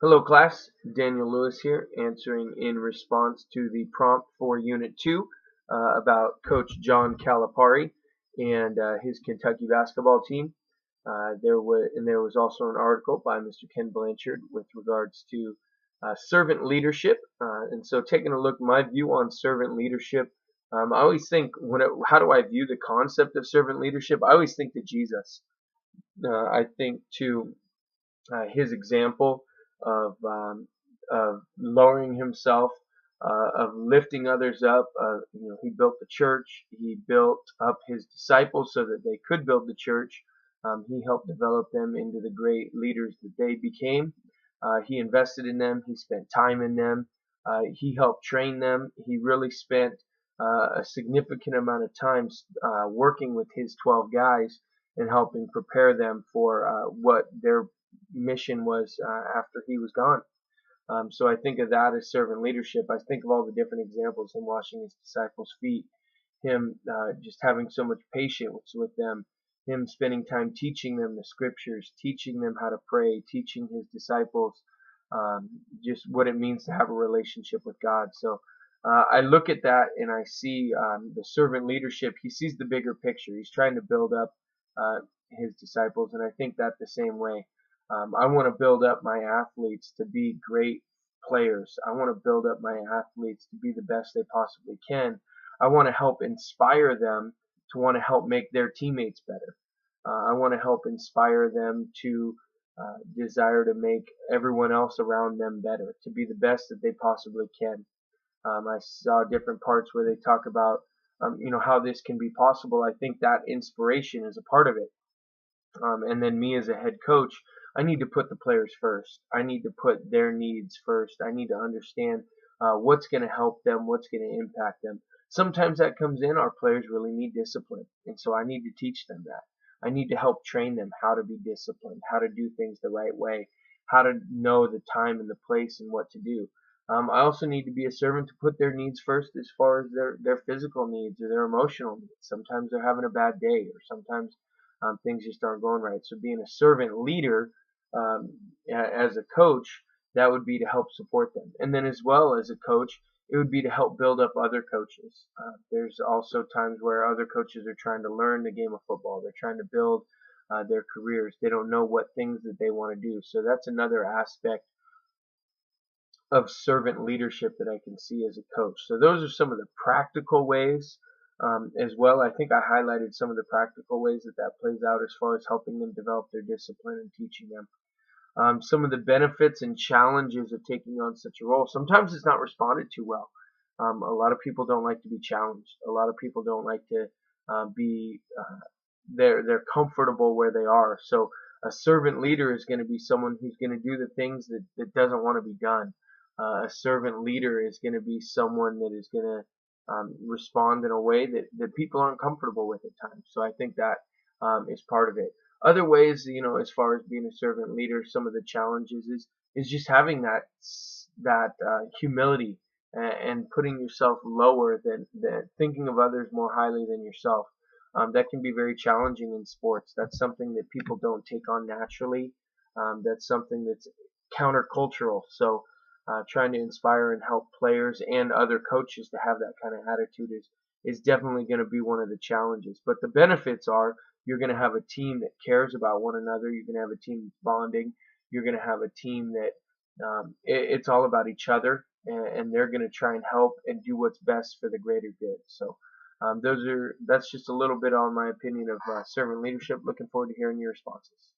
Hello class, Daniel Lewis here, answering in response to the prompt for Unit 2 about Coach John Calipari and his Kentucky basketball team. There was also an article by Mr. Ken Blanchard with regards to servant leadership. And so taking a look, my view on servant leadership, I always think, how do I view the concept of servant leadership? I always think to Jesus. I think to his example of lowering himself, of lifting others up. He built the church. He built up his disciples so that they could build the church. He helped develop them into the great leaders that they became. He invested in them. He spent time in them. He helped train them. He really spent a significant amount of time working with his 12 guys and helping prepare them for what their mission was after he was gone. So I think of that as servant leadership. I think of all the different examples, him washing his disciples' feet, him just having so much patience with them, him spending time teaching them the scriptures, teaching them how to pray, teaching his disciples just what it means to have a relationship with God. So I look at that and I see the servant leadership. He sees the bigger picture. He's trying to build up uh, his disciples, and I think that the same way. I want to build up my athletes to be great players. I want to build up my athletes to be the best they possibly can. I want to help inspire them to want to help make their teammates better. I want to help inspire them to desire to make everyone else around them better, to be the best that they possibly can. I saw different parts where they talk about, how this can be possible. I think that inspiration is a part of it. And then me as a head coach, I need to put the players first. I need to put their needs first. I need to understand what's going to help them, what's going to impact them. Sometimes that comes in, our players really need discipline. And so I need to teach them that. I need to help train them how to be disciplined, how to do things the right way, how to know the time and the place and what to do. I also need to be a servant to put their needs first as far as their physical needs or their emotional needs. Sometimes they're having a bad day, or sometimes things just aren't going right. So being a servant leader as a coach, that would be to help support them. And then as well as a coach, it would be to help build up other coaches. There's also times where other coaches are trying to learn the game of football. They're trying to build their careers. They don't know what things that they want to do. So that's another aspect of servant leadership that I can see as a coach. So those are some of the practical ways as well. I think I highlighted some of the practical ways that that plays out as far as helping them develop their discipline and teaching them. Some of the benefits and challenges of taking on such a role. Sometimes it's not responded to well. A lot of people don't like to be challenged. A lot of people don't like to be they're comfortable where they are. So a servant leader is going to be someone who's going to do the things that doesn't want to be done. A servant leader is going to be someone that is going to respond in a way that people aren't comfortable with at times. So I think that is part of it. Other ways, as far as being a servant leader, some of the challenges is just having that humility and putting yourself lower than thinking of others more highly than yourself. That can be very challenging in sports. That's something that people don't take on naturally. That's something that's countercultural. So trying to inspire and help players and other coaches to have that kind of attitude is definitely going to be one of the challenges. But the benefits are you're going to have a team that cares about one another. You're going to have a team that's bonding. You're going to have a team that it's all about each other, and they're going to try and help and do what's best for the greater good. So that's just a little bit on my opinion of servant leadership. Looking forward to hearing your responses.